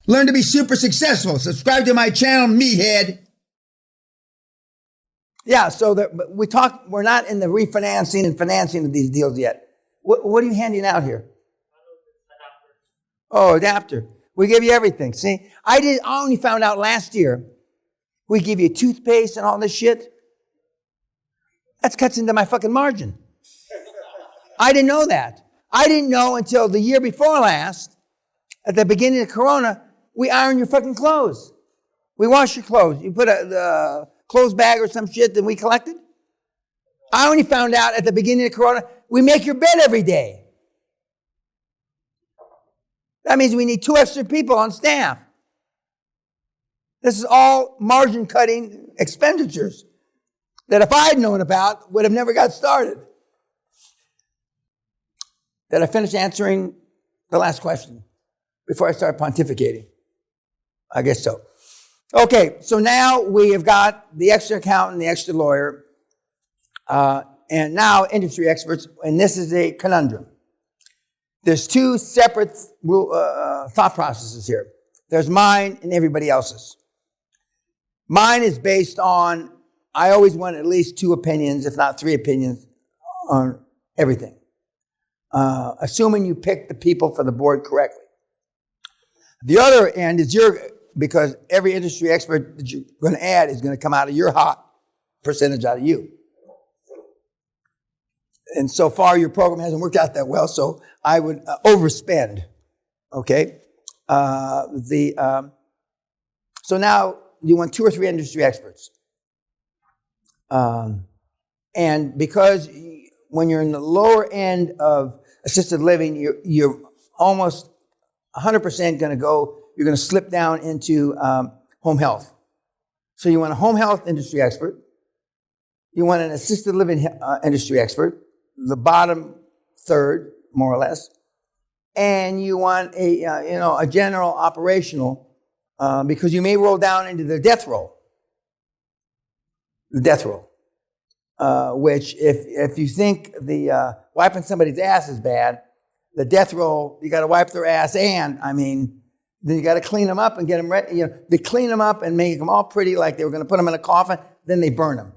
Learn to be super successful. Subscribe to my channel, Meathead. Yeah, so we're not in the refinancing and financing of these deals yet. What are you handing out here? Oh, adapter. We give you everything. See, I only found out last year. We give you toothpaste and all this shit. That cuts into my fucking margin. I didn't know that. I didn't know until the year before last, at the beginning of Corona, we iron your fucking clothes. We wash your clothes. You put a clothes bag or some shit that we collected. I only found out at the beginning of Corona, we make your bed every day. That means we need 2 extra people on staff. This is all margin-cutting expenditures that if I had known about, would have never got started. Did I finish answering the last question before I start pontificating? I guess so. Okay, so now we have got the extra accountant, the extra lawyer, and now industry experts, and this is a conundrum. There's 2 separate thought processes here. There's mine and everybody else's. Mine is based on, I always want at least 2 opinions, if not 3 opinions, on everything. Assuming you pick the people for the board correctly. The other end is because every industry expert that you're going to add is going to come out of your hot percentage out of you. And so far, your program hasn't worked out that well, so I would overspend. Okay? So now you want 2 or 3 industry experts. And because when you're in the lower end of assisted living, you're almost 100% going to go, you're going to slip down into home health. So you want a home health industry expert. You want an assisted living industry expert, the bottom third, more or less. And you want a general operational, because you may roll down into the death roll. The death roll. Which if you think the wiping somebody's ass is bad, the death roll, you got to wipe their ass, and then you got to clean them up and get them ready. They clean them up and make them all pretty, like they were going to put them in a coffin. Then they burn them.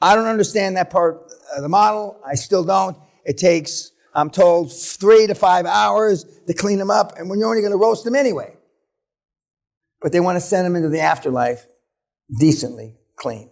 I don't understand that part of the model. I still don't. It takes, I'm told, 3 to 5 hours to clean them up, and when you're only going to roast them anyway. But they want to send them into the afterlife decently clean.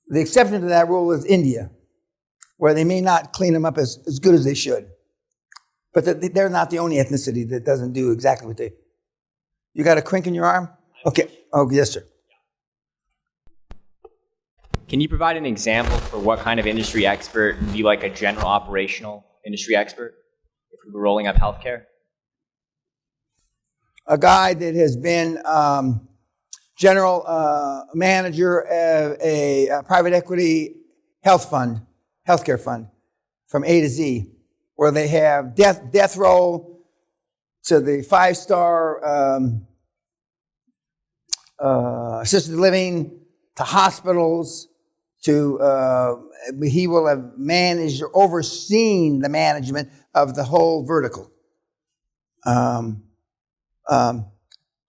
The exception to that rule is India, where they may not clean them up as good as they should. But they're not the only ethnicity that doesn't do exactly what they... You got a crink in your arm? Okay. Oh, yes, sir. Can you provide an example for what kind of industry expert would be like a general operational industry expert if we were rolling up healthcare? A guy that has been general manager of a private equity healthcare fund from A to Z, where they have death roll to the 5-star assisted living, to hospitals, to he will have managed or overseen the management of the whole vertical.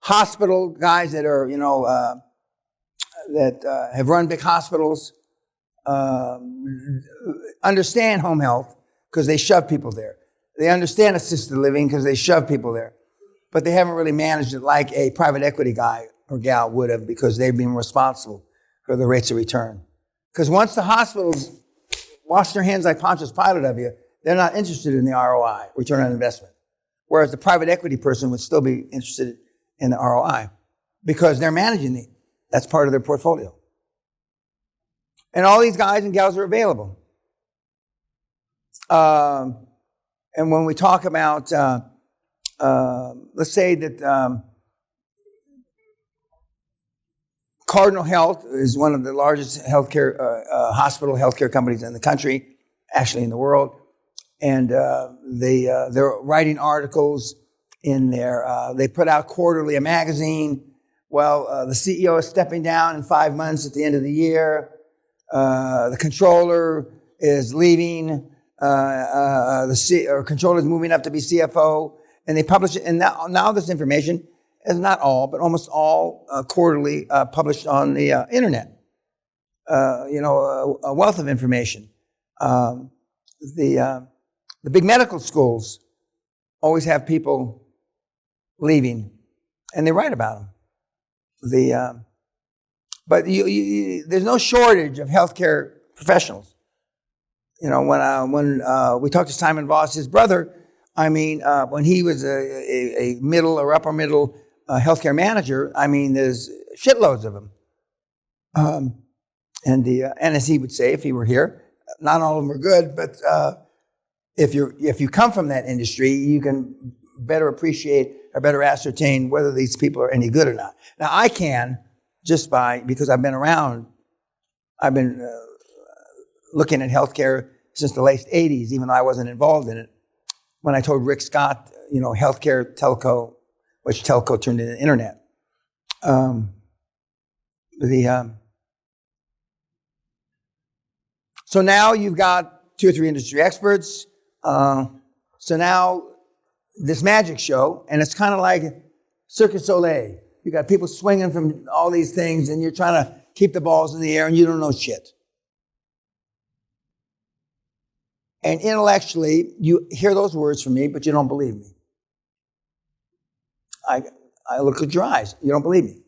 Hospital guys that are, that have run big hospitals understand home health because they shove people there. They understand assisted living because they shove people there. But they haven't really managed it like a private equity guy or gal would have, because they've been responsible for the rates of return. Because once the hospitals wash their hands like Pontius Pilate of you, they're not interested in the ROI, return on investment. Whereas the private equity person would still be interested in the ROI because they're managing it. That's part of their portfolio. And all these guys and gals are available. And when we talk about, let's say that Cardinal Health is one of the largest healthcare hospital healthcare companies in the country, actually in the world, and they're writing articles in their. They put out quarterly a magazine. Well, the CEO is stepping down in 5 months at the end of the year. The controller is leaving. The controller is moving up to be CFO, And they publish it. And now this information is not all, but almost all quarterly published on the internet. A wealth of information. The big medical schools always have people leaving, and they write about them. But there's no shortage of healthcare professionals. When we talked to Simon Voss, his brother, when he was a middle or upper middle healthcare manager, there's shitloads of them. And as he would say, if he were here, not all of them are good, but if you come from that industry, you can better appreciate or better ascertain whether these people are any good or not. Now, I can because I've been around. I've been looking at healthcare since the late 80s, even though I wasn't involved in it. When I told Rick Scott, healthcare, telco, which telco turned into internet. So now you've got 2 or 3 industry experts. So now this magic show, and it's kind of like Cirque du Soleil. You got people swinging from all these things, and you're trying to keep the balls in the air, and you don't know shit. And intellectually, you hear those words from me, but you don't believe me. I look at your eyes. You don't believe me.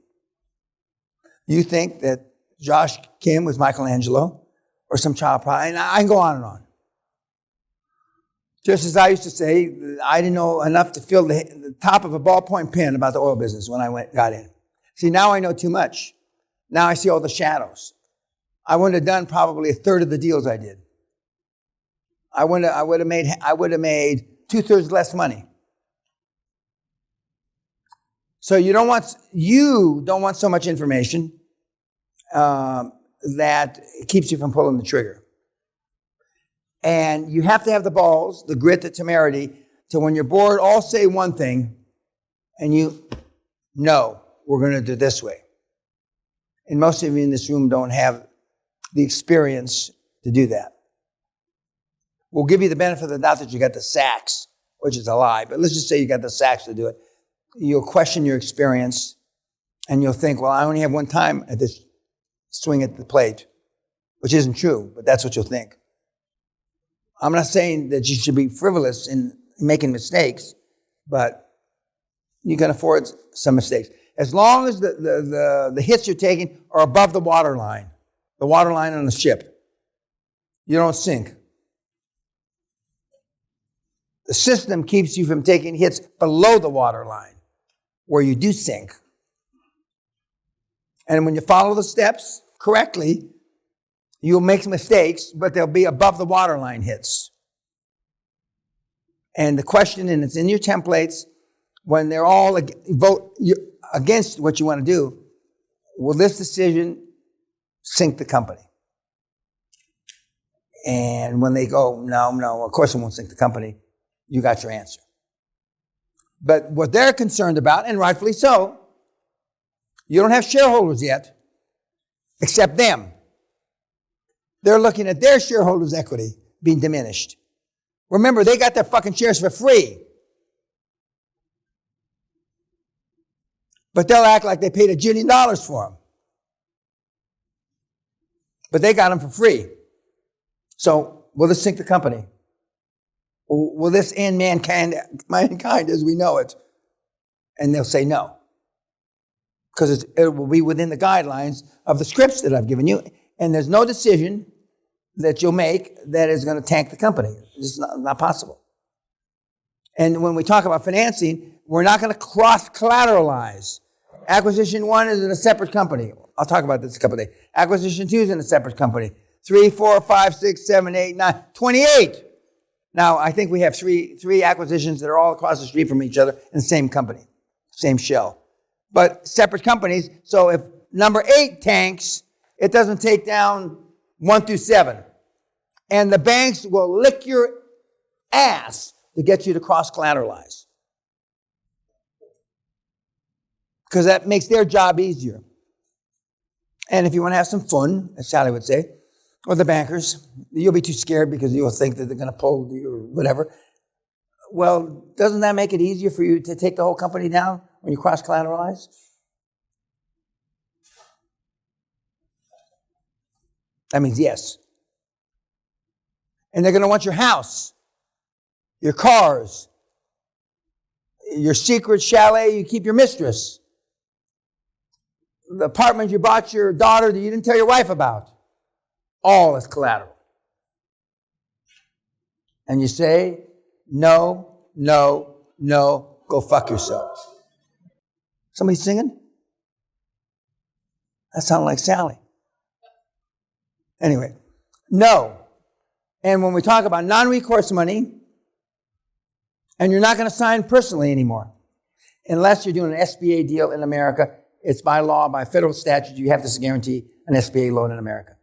You think that Josh Kim was Michelangelo or some child prodigy, and I can go on and on. Just as I used to say, I didn't know enough to feel the top of a ballpoint pen about the oil business when I got in. See, now I know too much. Now I see all the shadows. I wouldn't have done probably a third of the deals I did. I would have made 2/3 less money. So you don't want so much information that it keeps you from pulling the trigger. And you have to have the balls, the grit, the temerity, to when you're bored, all say one thing, and we're going to do it this way. And most of you in this room don't have the experience to do that. We'll give you the benefit of the doubt that you got the sacks, which is a lie, but let's just say you got the sacks to do it. You'll question your experience, and you'll think, well, I only have one time at this swing at the plate, which isn't true, but that's what you'll think. I'm not saying that you should be frivolous in making mistakes, but you can afford some mistakes. As long as the hits you're taking are above the water line on the ship, you don't sink. The system keeps you from taking hits below the water line, where you do sink. And when you follow the steps correctly, you'll make mistakes, but they'll be above the waterline hits. And the question, and it's in your templates, when they're all vote against what you want to do, will this decision sink the company? And when they go, no, of course it won't sink the company, you got your answer. But what they're concerned about, and rightfully so, you don't have shareholders yet, except them. They're looking at their shareholders' equity being diminished. Remember, they got their fucking shares for free. But they'll act like they paid $1 jillion for them. But they got them for free. So, will this sink the company? Will this end mankind as we know it? And they'll say no. Because it will be within the guidelines of the scripts that I've given you. And there's no decision that you'll make that is going to tank the company. It's not possible. And when we talk about financing, we're not going to cross-collateralize. Acquisition 1 is in a separate company. I'll talk about this in a couple of days. Acquisition 2 is in a separate company. 3, 4, 5, 6, 7, 8, 9, 28. Now, I think we have three acquisitions that are all across the street from each other in the same company, same shell. But separate companies, so if number 8 tanks, it doesn't take down 1 through 7. And the banks will lick your ass to get you to cross-collateralize. Because that makes their job easier. And if you want to have some fun, as Sally would say, or the bankers, you'll be too scared because you'll think that they're going to pull you or whatever. Well, doesn't that make it easier for you to take the whole company down when you cross-collateralize? That means yes. And they're going to want your house, your cars, your secret chalet you keep your mistress, the apartment you bought your daughter that you didn't tell your wife about. All as collateral. And you say, no, no, no, go fuck yourself. Somebody singing? That sounded like Sally. Anyway, no. And when we talk about non-recourse money, and you're not going to sign personally anymore, unless you're doing an SBA deal in America, it's by law, by federal statute, you have to guarantee an SBA loan in America.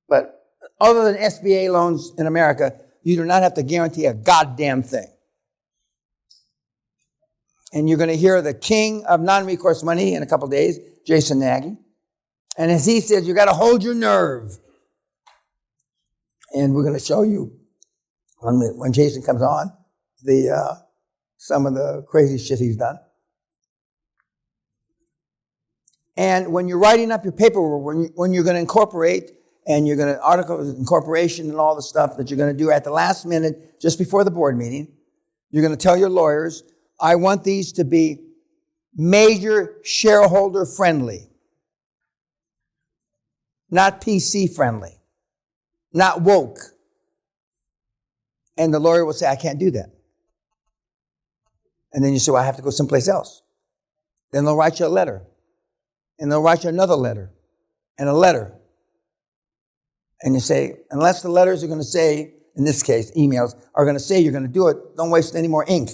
But other than SBA loans in America, you do not have to guarantee a goddamn thing. And you're going to hear the king of non-recourse money in a couple of days, Jason Nagy. And as he says, you got to hold your nerve. And we're going to show you, when Jason comes on, some of the crazy shit he's done. And when you're writing up your paperwork, when you're going to incorporate, and you're going to article of incorporation and all the stuff that you're going to do at the last minute, just before the board meeting, you're going to tell your lawyers, I want these to be major shareholder friendly, not PC friendly, not woke. And the lawyer will say, I can't do that. And then you say, well, I have to go someplace else. Then they'll write you a letter. And they'll write you another letter. And a letter. And you say, unless the letters are going to say, in this case, emails, are going to say you're going to do it, don't waste any more ink.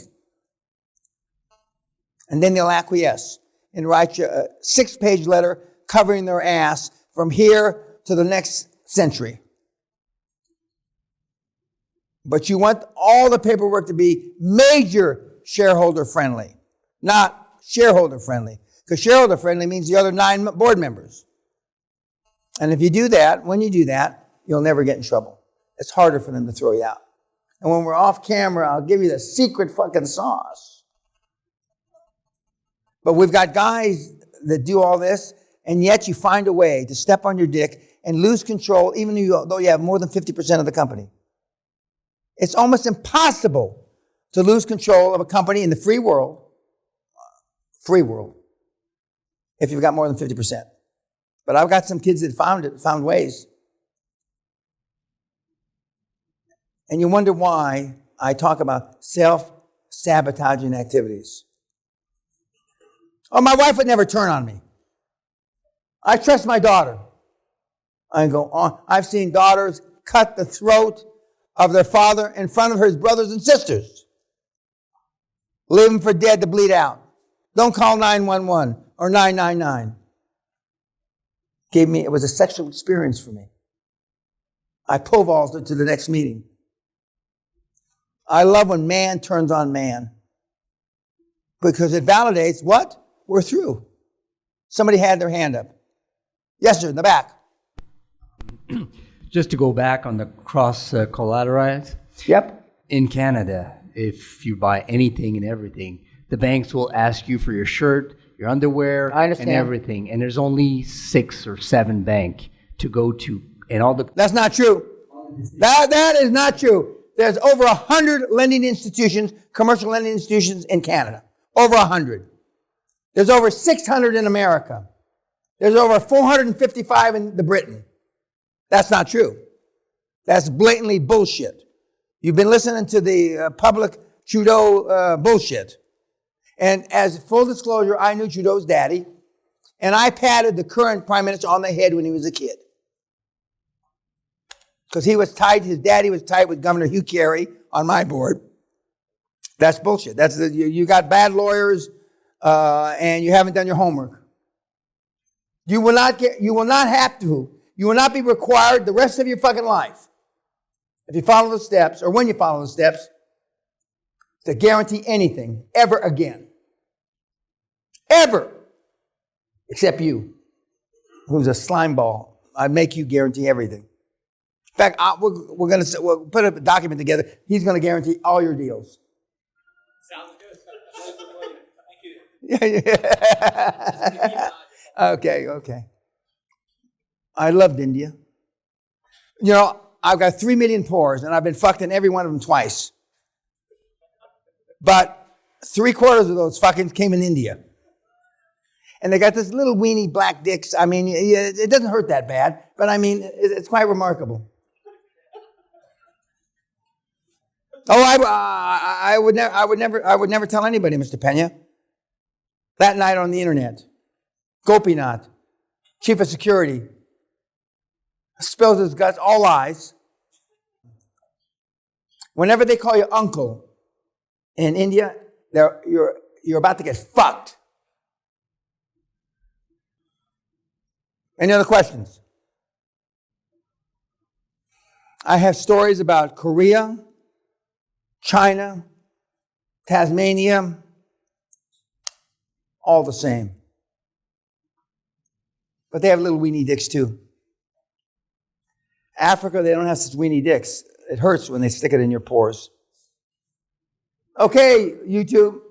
And then they'll acquiesce and write you a 6-page letter covering their ass from here to the next century. But you want all the paperwork to be major shareholder friendly, not shareholder friendly. Because shareholder friendly means the other 9 board members. And if you do that, when you do that, you'll never get in trouble. It's harder for them to throw you out. And when we're off camera, I'll give you the secret fucking sauce. But we've got guys that do all this, and yet you find a way to step on your dick and lose control, even though you have more than 50% of the company. It's almost impossible to lose control of a company in the free world, if you've got more than 50%. But I've got some kids that found ways. And you wonder why I talk about self-sabotaging activities. Oh, my wife would never turn on me. I trust my daughter. I go on. I've seen daughters cut the throat of their father in front of his brothers and sisters. Leave him for dead to bleed out. Don't call 911 or 999. It was a sexual experience for me. I pole-vaulted it to the next meeting. I love when man turns on man. Because it validates what? We're through. Somebody had their hand up. Yes, sir, in the back. Just to go back on the cross-collateralized. Yep. In Canada, if you buy anything and everything, the banks will ask you for your shirt, your underwear, I understand. and everything. And there's only 6 or 7 bank to go to. And all the... That's not true. That is not true. There's over 100 lending institutions, commercial lending institutions in Canada. Over 100. There's over 600 in America. There's over 455 in Britain. That's not true. That's blatantly bullshit. You've been listening to the public Trudeau bullshit. And as full disclosure, I knew Trudeau's daddy, and I patted the current prime minister on the head when he was a kid. Because his daddy was tight with Governor Hugh Carey on my board. That's bullshit. You got bad lawyers, and you haven't done your homework. You will not be required the rest of your fucking life, if you follow the steps, or when you follow the steps, to guarantee anything ever again. Ever. Except you, who's a slime ball. I'd make you guarantee everything. In fact, we'll put a document together. He's going to guarantee all your deals. Okay. I loved India. You know, I've got 3 million pores, and I've been fucked in every one of them twice. But 3/4 of those fucking came in India. And they got this little weenie black dicks. I mean, it doesn't hurt that bad, but I mean, it's quite remarkable. Oh, I would never tell anybody, Mr. Peña. That night on the internet, Gopinath, chief of security, spills his guts, all lies. Whenever they call you uncle in India, you're about to get fucked. Any other questions? I have stories about Korea, China, Tasmania, all the same. But they have little weenie dicks too. Africa, they don't have such weenie dicks. It hurts when they stick it in your pores. Okay, YouTube.